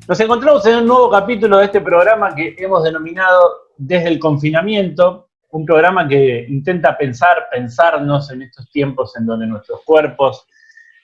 Nos encontramos en un nuevo capítulo de este programa que hemos denominado Desde el Confinamiento, un programa que intenta pensarnos en estos tiempos en donde nuestros cuerpos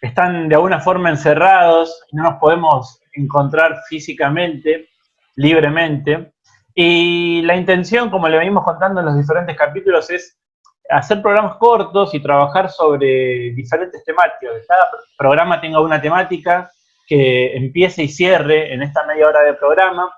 están de alguna forma encerrados, no nos podemos encontrar físicamente, libremente. Y la intención, como le venimos contando en los diferentes capítulos, es hacer programas cortos y trabajar sobre diferentes temáticas. Que cada programa tenga una temática que empiece y cierre en esta media hora de programa.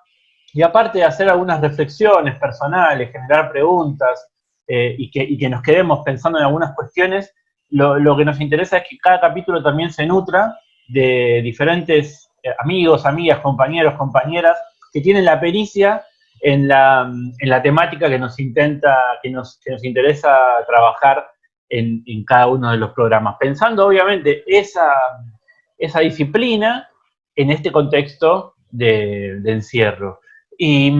Y aparte de hacer algunas reflexiones personales, generar preguntas y que nos quedemos pensando en algunas cuestiones, lo que nos interesa es que cada capítulo también se nutra de diferentes amigos, amigas, compañeros, compañeras que tienen la pericia en la temática que nos interesa trabajar en cada uno de los programas, pensando obviamente esa disciplina en este contexto de encierro y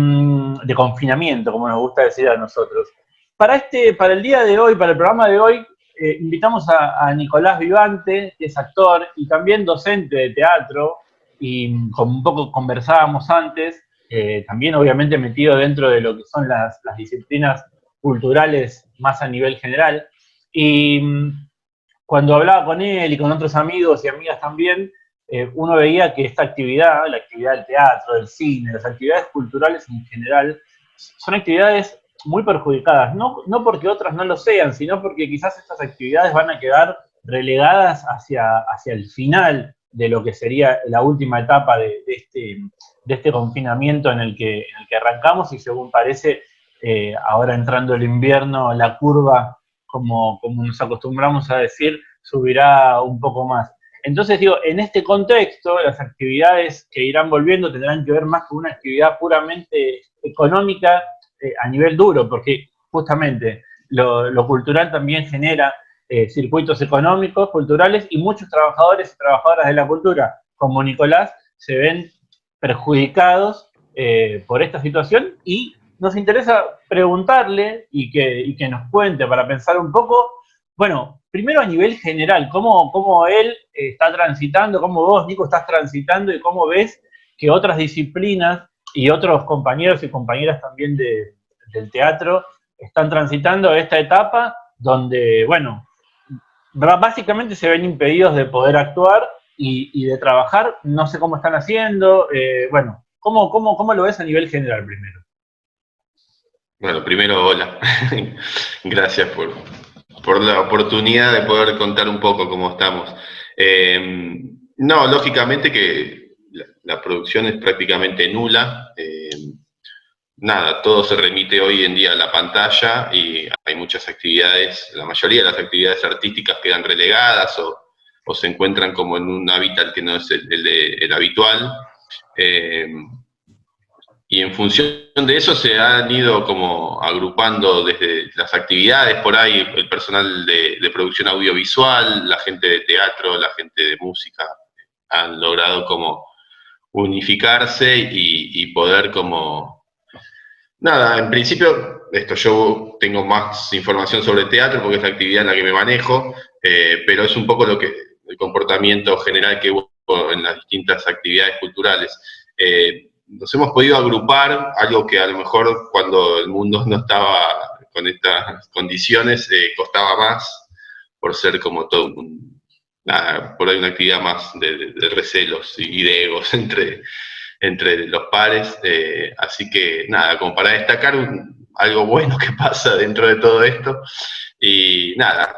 de confinamiento, como nos gusta decir a nosotros. Para el día de hoy, para el programa de hoy, invitamos a Nicolás Vivante, que es actor y también docente de teatro, y como un poco conversábamos antes, también obviamente metido dentro de lo que son las disciplinas culturales más a nivel general. Y cuando hablaba con él y con otros amigos y amigas también, uno veía que esta actividad, la actividad del teatro, del cine, las actividades culturales en general, son actividades muy perjudicadas, no porque otras no lo sean, sino porque quizás estas actividades van a quedar relegadas hacia el final de lo que sería la última etapa de este confinamiento en el que arrancamos, y según parece, ahora entrando el invierno, la curva, como nos acostumbramos a decir, subirá un poco más. Entonces, digo, en este contexto, las actividades que irán volviendo tendrán que ver más con una actividad puramente económica a nivel duro, porque justamente lo cultural también genera circuitos económicos, culturales, y muchos trabajadores y trabajadoras de la cultura, como Nicolás, se ven perjudicados por esta situación, y nos interesa preguntarle y que nos cuente para pensar un poco, bueno, primero a nivel general, cómo él está transitando, cómo vos, Nico, estás transitando y cómo ves que otras disciplinas y otros compañeros y compañeras también del teatro están transitando esta etapa donde, bueno, básicamente se ven impedidos de poder actuar y de trabajar. No sé cómo están haciendo. Bueno, ¿cómo lo ves a nivel general primero? Bueno, primero, hola. Gracias por la oportunidad de poder contar un poco cómo estamos. No, lógicamente que la producción es prácticamente nula. Nada, todo se remite hoy en día a la pantalla y hay muchas actividades, la mayoría de las actividades artísticas quedan relegadas o se encuentran como en un hábitat que no es el habitual. Y en función de eso se han ido como agrupando desde las actividades, por ahí el personal de producción audiovisual, la gente de teatro, la gente de música, han logrado como unificarse y poder como... Nada, en principio, yo tengo más información sobre teatro porque es la actividad en la que me manejo, pero es un poco el comportamiento general que hubo en las distintas actividades culturales. Nos hemos podido agrupar, algo que a lo mejor cuando el mundo no estaba con estas condiciones costaba más, por ser como todo por ahí una actividad más de recelos y de egos entre los pares, así que nada, como para destacar algo bueno que pasa dentro de todo esto, y nada,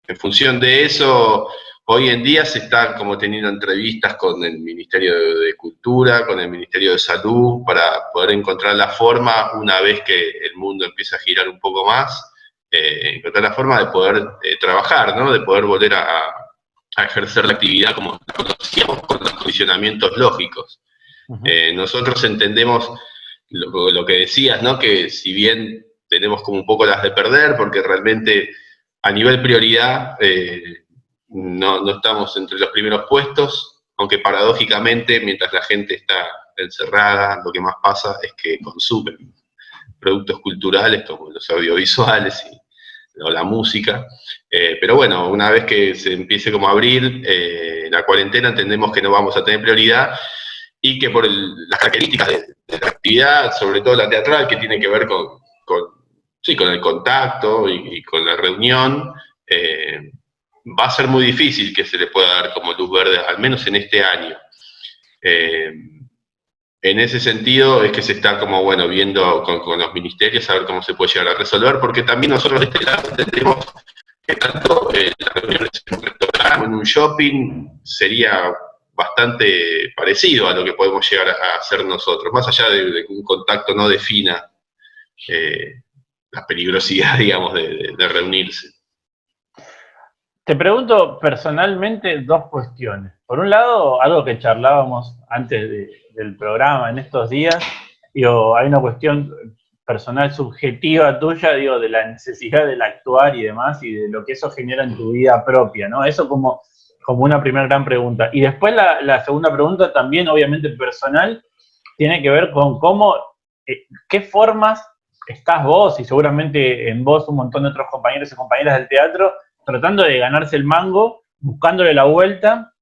en función de eso, hoy en día se están como teniendo entrevistas con el Ministerio de Cultura, con el Ministerio de Salud, para poder encontrar la forma, una vez que el mundo empieza a girar un poco más, encontrar la forma de poder trabajar, ¿no? De poder volver a ejercer la actividad como la conocíamos, con los condicionamientos lógicos. Nosotros entendemos lo que decías, ¿no? Que si bien tenemos como un poco las de perder, porque realmente a nivel prioridad no estamos entre los primeros puestos, aunque paradójicamente mientras la gente está encerrada, lo que más pasa es que consumen productos culturales como los audiovisuales o la música, pero bueno, una vez que se empiece como a abrir la cuarentena, entendemos que no vamos a tener prioridad. y que por las características de la actividad, sobre todo la teatral, que tiene que ver con el contacto y con la reunión, va a ser muy difícil que se le pueda dar como luz verde, al menos en este año. En ese sentido es que se está como, bueno, viendo con los ministerios a ver cómo se puede llegar a resolver, porque también nosotros de este lado entendemos que tanto las reuniones en un restaurante o en un shopping sería bastante parecido a lo que podemos llegar a hacer nosotros, más allá de que un contacto no defina la peligrosidad, digamos, de reunirse. Te pregunto personalmente dos cuestiones. Por un lado, algo que charlábamos antes del programa en estos días, digo, hay una cuestión personal subjetiva tuya, digo, de la necesidad del actuar y demás, y de lo que eso genera en tu vida propia, ¿no? Eso como una primera gran pregunta. Y después la segunda pregunta, también obviamente personal, tiene que ver con cómo, qué formas estás vos, y seguramente en vos un montón de otros compañeros y compañeras del teatro, tratando de ganarse el mango, buscándole la vuelta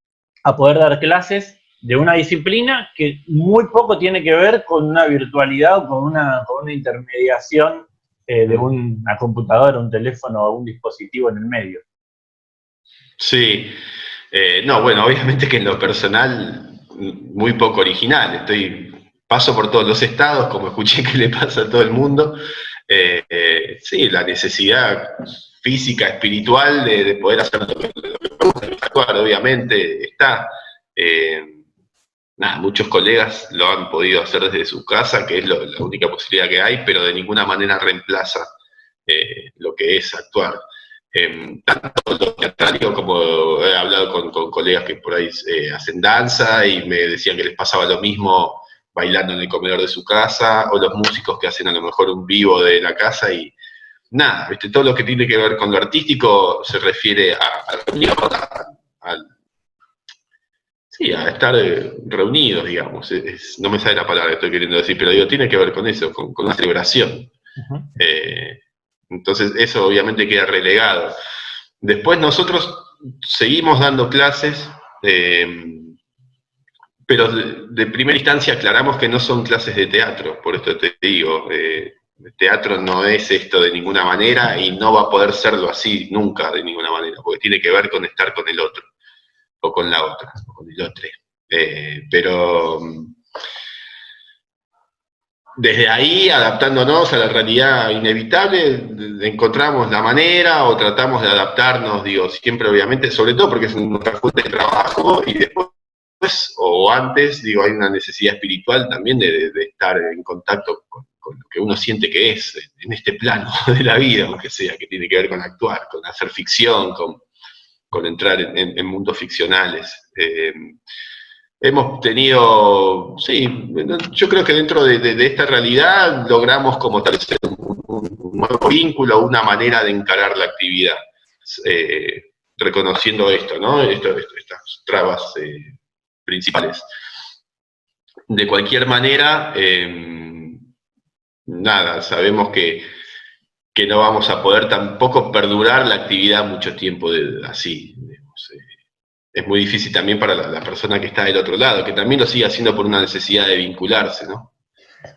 a poder dar clases de una disciplina que muy poco tiene que ver con una virtualidad o con una intermediación de una computadora, un teléfono o un dispositivo en el medio. Sí, no, bueno, obviamente que en lo personal muy poco original, paso por todos los estados, como escuché que le pasa a todo el mundo, sí, la necesidad física, espiritual de poder hacer lo que me gusta, actuar, obviamente, está. Muchos colegas lo han podido hacer desde su casa, que es la única posibilidad que hay, pero de ninguna manera reemplaza lo que es actuar. Tanto lo teatral como he hablado con colegas que por ahí hacen danza y me decían que les pasaba lo mismo bailando en el comedor de su casa, o los músicos que hacen a lo mejor un vivo de la casa y nada, ¿viste? Todo lo que tiene que ver con lo artístico se refiere a estar reunidos, digamos. No me sale la palabra que estoy queriendo decir, pero digo, tiene que ver con eso, con una celebración. Uh-huh. Entonces, eso obviamente queda relegado. Después nosotros seguimos dando clases, pero de primera instancia aclaramos que no son clases de teatro, por esto te digo, teatro no es esto de ninguna manera y no va a poder serlo así nunca de ninguna manera, porque tiene que ver con estar con el otro, o con la otra, o con el otro. Pero desde ahí, adaptándonos a la realidad inevitable, encontramos la manera o tratamos de adaptarnos, digo, siempre obviamente, sobre todo porque es nuestra fuente de trabajo y después o antes, digo, hay una necesidad espiritual también de estar en contacto con lo que uno siente que es en este plano de la vida, aunque sea, que tiene que ver con actuar, con hacer ficción, con entrar en mundos ficcionales. Hemos tenido, sí, yo creo que dentro de esta realidad logramos como establecer un nuevo vínculo, una manera de encarar la actividad, reconociendo esto, ¿no? Estas trabas principales. De cualquier manera, nada, sabemos que no vamos a poder tampoco perdurar la actividad mucho tiempo así. Digamos, es muy difícil también para la persona que está del otro lado, que también lo sigue haciendo por una necesidad de vincularse, ¿no?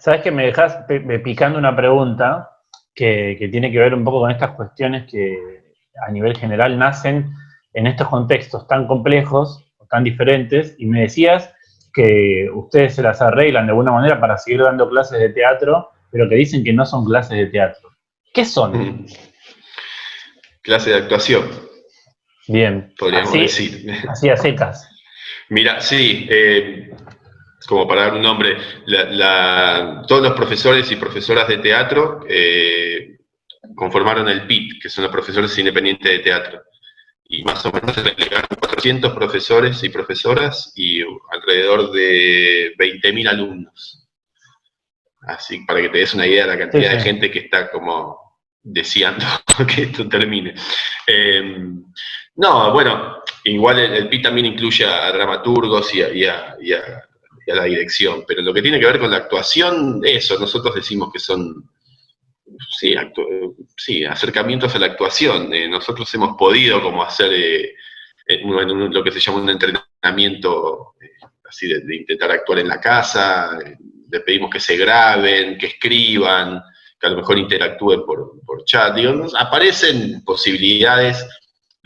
Sabes que me dejas picando una pregunta que tiene que ver un poco con estas cuestiones que a nivel general nacen en estos contextos tan complejos o tan diferentes, y me decías que ustedes se las arreglan de alguna manera para seguir dando clases de teatro, pero que dicen que no son clases de teatro. ¿Qué son? Clase de actuación. Bien. Podríamos decir. Así a secas. Mira, sí, como para dar un nombre, todos los profesores y profesoras de teatro conformaron el PIT, que son los profesores independientes de teatro. Y más o menos se delegaron 400 profesores y profesoras y alrededor de 20.000 alumnos. Así, para que te des una idea de la cantidad de gente que está como deseando que esto termine. No, bueno, igual el PIT también incluye a dramaturgos y a la dirección, pero lo que tiene que ver con la actuación, eso, nosotros decimos que son, sí, acercamientos a la actuación. Nosotros hemos podido como hacer lo que se llama un entrenamiento así de intentar actuar en la casa, le pedimos que se graben, que escriban, que a lo mejor interactúen por chat. Digo, aparecen posibilidades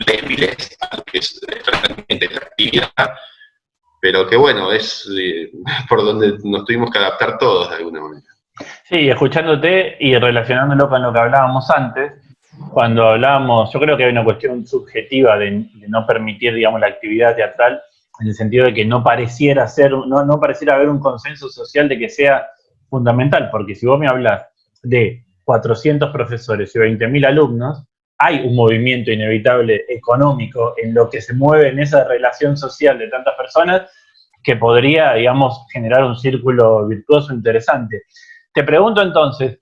débiles a lo que es realmente la actividad, pero que bueno, es por donde nos tuvimos que adaptar todos de alguna manera. Sí, escuchándote y relacionándolo con lo que hablábamos antes, cuando hablábamos, yo creo que hay una cuestión subjetiva de no permitir, digamos, la actividad teatral, en el sentido de que no pareciera haber un consenso social de que sea fundamental, porque si vos me hablas de 400 profesores y 20.000 alumnos, hay un movimiento inevitable económico en lo que se mueve en esa relación social de tantas personas que podría, digamos, generar un círculo virtuoso interesante. Te pregunto entonces,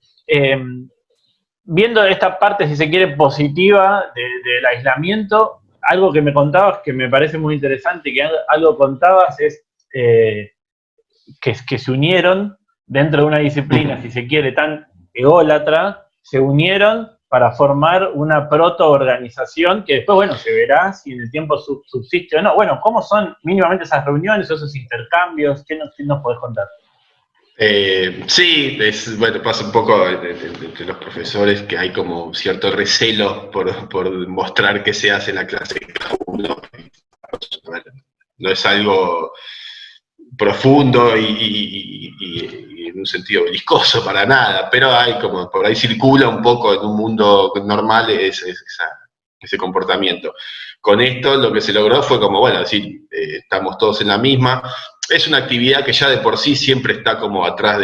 viendo esta parte, si se quiere, positiva del aislamiento, algo que me contabas que me parece muy interesante, que algo contabas es que se unieron dentro de una disciplina, si se quiere, tan ególatra, se unieron para formar una proto-organización que después, bueno, se verá si en el tiempo subsiste o no. Bueno, ¿cómo son mínimamente esas reuniones, esos intercambios? ¿Qué nos podés contar? Sí, bueno, pasa un poco entre los profesores que hay como cierto recelo por mostrar qué se hace en la clase de cada uno. No es algo profundo y en un sentido beliscoso para nada, pero hay como, por ahí circula un poco en un mundo normal ese comportamiento. Con esto lo que se logró fue como, bueno, decir, estamos todos en la misma. Es una actividad que ya de por sí siempre está como atrás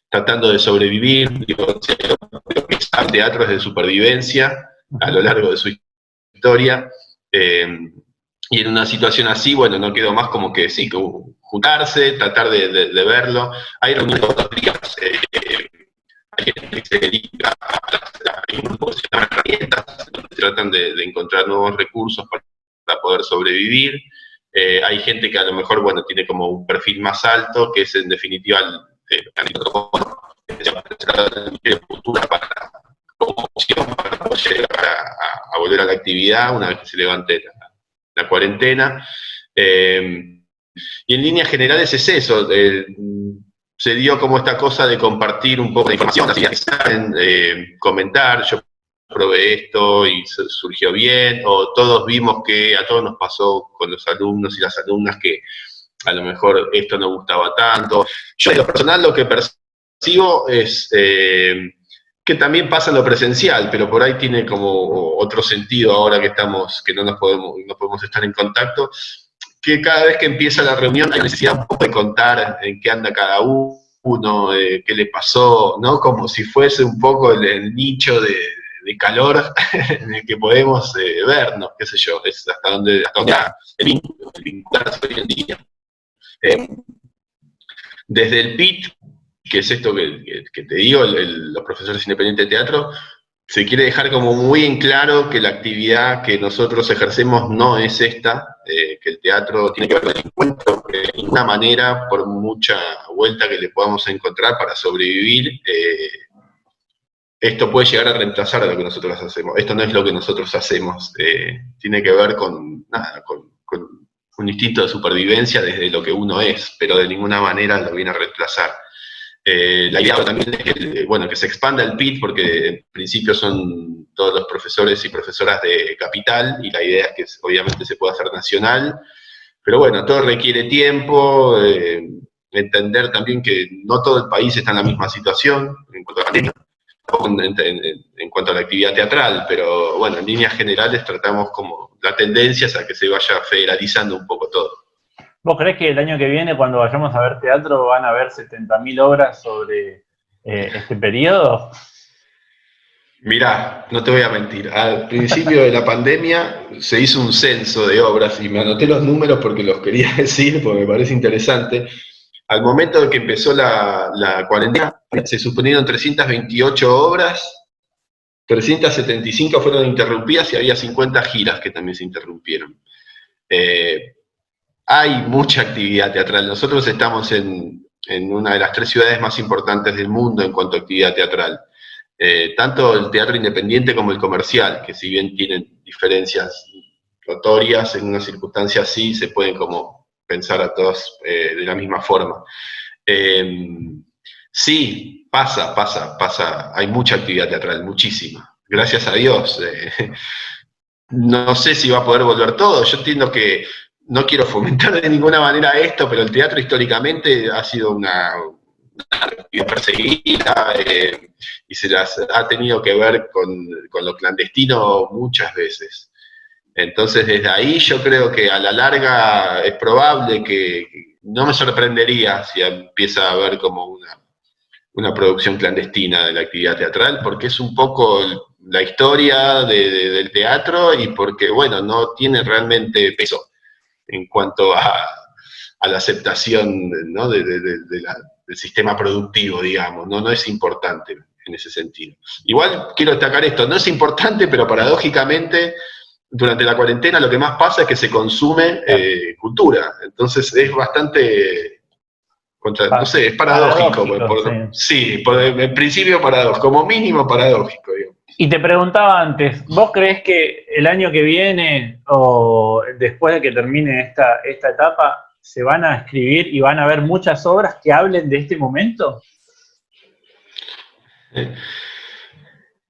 tratando de sobrevivir. Digo, lo que es el teatro es de supervivencia a lo largo de su historia. Y en una situación así, bueno, no quedó más como que sí, como juntarse, tratar de verlo. Hay reuniones todos los días. Hay gente que se dedica hay grupos que se llaman herramientas, donde tratan de encontrar nuevos recursos para poder sobrevivir. Hay gente que a lo mejor, bueno, tiene como un perfil más alto, que es en definitiva tiene cultura como opción para llegar a volver a la actividad una vez que se levante la cuarentena. Y en líneas generales es eso. Se dio como esta cosa de compartir un poco de información, comentar, yo probé esto y surgió bien, o todos vimos que a todos nos pasó con los alumnos y las alumnas que a lo mejor esto no gustaba tanto. Yo en lo personal lo que percibo es que también pasa en lo presencial, pero por ahí tiene como otro sentido ahora que no podemos estar en contacto, que cada vez que empieza la reunión hay necesidad un poco de contar en qué anda cada uno, qué le pasó, ¿no? Como si fuese un poco el nicho de calor en el que podemos vernos, qué sé yo, es hasta donde el vincularse hoy en día. Desde el PIT, que es esto que te digo, los profesores independientes de teatro, se quiere dejar como muy en claro que la actividad que nosotros ejercemos no es esta, que el teatro tiene que ver con el encuentro, que de ninguna manera, por mucha vuelta que le podamos encontrar para sobrevivir, esto puede llegar a reemplazar a lo que nosotros hacemos. Esto no es lo que nosotros hacemos, tiene que ver con un instinto de supervivencia desde lo que uno es, pero de ninguna manera lo viene a reemplazar. La idea también es que se expanda el PIT, porque en principio son todos los profesores y profesoras de Capital, y la idea es que obviamente se pueda hacer nacional, pero bueno, todo requiere tiempo, entender también que no todo el país está en la misma situación en cuanto a la pandemia, en cuanto a la actividad teatral, pero bueno, en líneas generales tratamos como la tendencia es a que se vaya federalizando un poco todo. ¿Vos creés que el año que viene, cuando vayamos a ver teatro, van a haber 70.000 obras sobre este periodo? Mirá, no te voy a mentir, al principio de la pandemia se hizo un censo de obras y me anoté los números porque los quería decir, porque me parece interesante. Al momento de que empezó la cuarentena, se suponieron 328 obras, 375 fueron interrumpidas y había 50 giras que también se interrumpieron. Hay mucha actividad teatral. Nosotros estamos en una de las 3 ciudades más importantes del mundo en cuanto a actividad teatral. Tanto el teatro independiente como el comercial, que si bien tienen diferencias notorias, en una circunstancia así se pueden como pensar a todos de la misma forma. Sí, pasa. Hay mucha actividad teatral, muchísima. Gracias a Dios. No sé si va a poder volver todo. Yo entiendo que no quiero fomentar de ninguna manera esto, pero el teatro históricamente ha sido una actividad perseguida y se las ha tenido que ver con lo clandestino muchas veces. Entonces, desde ahí yo creo que a la larga es probable que no me sorprendería si empieza a haber como una producción clandestina de la actividad teatral, porque es un poco la historia del teatro y porque, bueno, no tiene realmente peso en cuanto a la aceptación, ¿no? del sistema productivo, digamos, ¿no? No es importante en ese sentido. Igual quiero destacar esto, no es importante, pero paradójicamente durante la cuarentena lo que más pasa es que se consume cultura, entonces es bastante... no sé, es paradójico. Sí, en principio paradójico, como mínimo paradójico. Digo. Y te preguntaba antes, ¿vos creés que el año que viene o después de que termine esta etapa se van a escribir y van a haber muchas obras que hablen de este momento?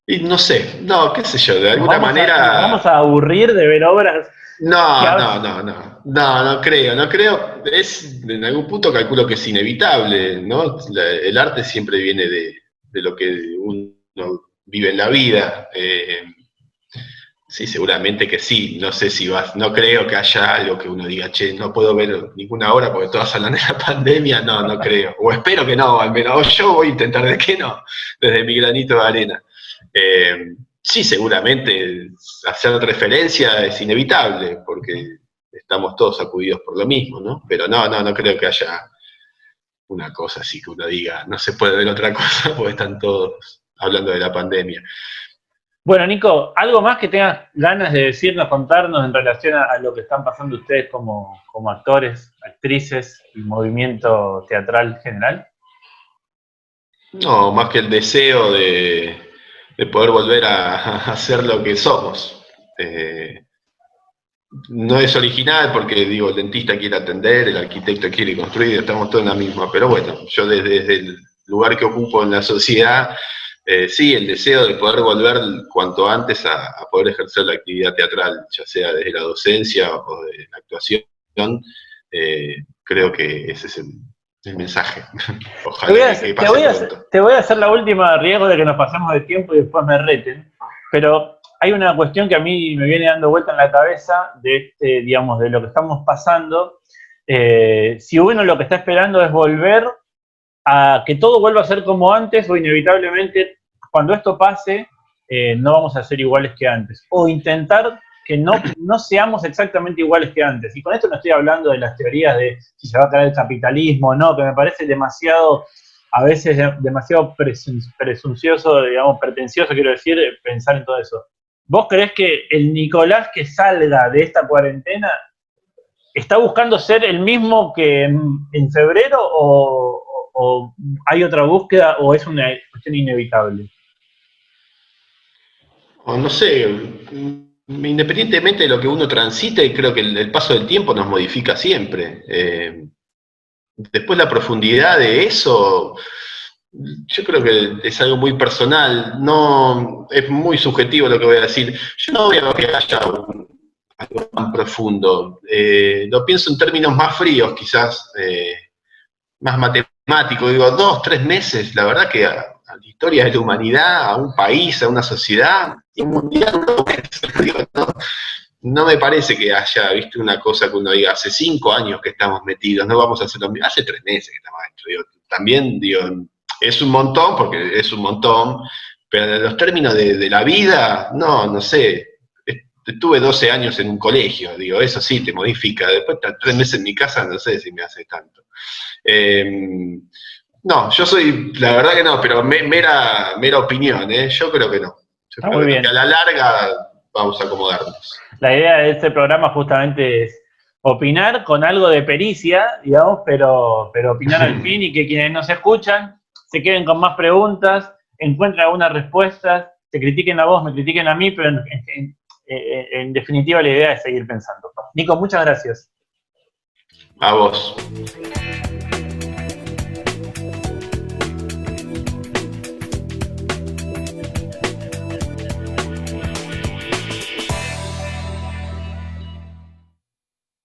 Y no sé, no, qué sé yo, de alguna manera... ¿Nos vamos a aburrir de ver obras? No creo. En algún punto calculo que es inevitable, ¿no? El arte siempre viene de lo que uno vive en la vida. Sí, seguramente que sí. No sé si no creo que haya algo que uno diga, che, no puedo ver ninguna obra porque todas hablan de la pandemia. No creo. O espero que no, al menos. O yo voy a intentar de que no, desde mi granito de arena. Sí, seguramente hacer referencia es inevitable, porque estamos todos sacudidos por lo mismo, ¿no? Pero no creo que haya una cosa así que uno diga, no se puede ver otra cosa porque están todos hablando de la pandemia. Bueno, Nico, ¿algo más que tengas ganas de decirnos, contarnos en relación a lo que están pasando ustedes como actores, actrices y movimiento teatral general? No, más que el deseo de poder volver a ser lo que somos. No es original porque, digo, el dentista quiere atender, el arquitecto quiere construir, estamos todos en la misma, pero bueno, yo desde el lugar que ocupo en la sociedad, sí, el deseo de poder volver cuanto antes a poder ejercer la actividad teatral, ya sea desde la docencia o de la actuación, creo que ese es el mensaje. Ojalá que pase pronto. Te voy a hacer la última a riesgo de que nos pasemos de tiempo y después me reten, pero hay una cuestión que a mí me viene dando vuelta en la cabeza de digamos, de lo que estamos pasando. Si uno lo que está esperando es volver a que todo vuelva a ser como antes, o inevitablemente cuando esto pase no vamos a ser iguales que antes, o intentar que no seamos exactamente iguales que antes. Y con esto no estoy hablando de las teorías de si se va a caer el capitalismo o no, que me parece demasiado, a veces demasiado presuncioso, digamos, pretencioso, quiero decir, pensar en todo eso. ¿Vos creés que el Nicolás que salga de esta cuarentena está buscando ser el mismo que en febrero o hay otra búsqueda o es una cuestión inevitable? O no sé, independientemente de lo que uno transite, creo que el paso del tiempo nos modifica siempre. Después la profundidad de eso, yo creo que es algo muy personal, no es muy subjetivo lo que voy a decir. Yo no veo que haya algo tan profundo. Lo pienso en términos más fríos, quizás, más matemáticos. Digo, 2, 3 meses, la verdad que a la historia de la humanidad, a un país, a una sociedad, y un mundial, no me parece que haya, viste, una cosa que uno diga, hace 5 años que estamos metidos, no vamos a hacer lo mismo, hace 3 meses que estamos adentro. Digo, también, digo, es un montón, porque es un montón, pero en los términos de la vida, no sé, estuve 12 años en un colegio, digo, eso sí te modifica, después 3 meses en mi casa, no sé si me hace tanto. No, yo soy, la verdad que no, pero mera opinión, yo creo que no. Yo creo que a la larga vamos a acomodarnos. La idea de este programa justamente es opinar con algo de pericia, digamos, pero opinar al fin y que quienes nos escuchan se queden con más preguntas, encuentren algunas respuestas, te critiquen a vos, me critiquen a mí, pero en definitiva la idea es seguir pensando. Nico, muchas gracias. A vos.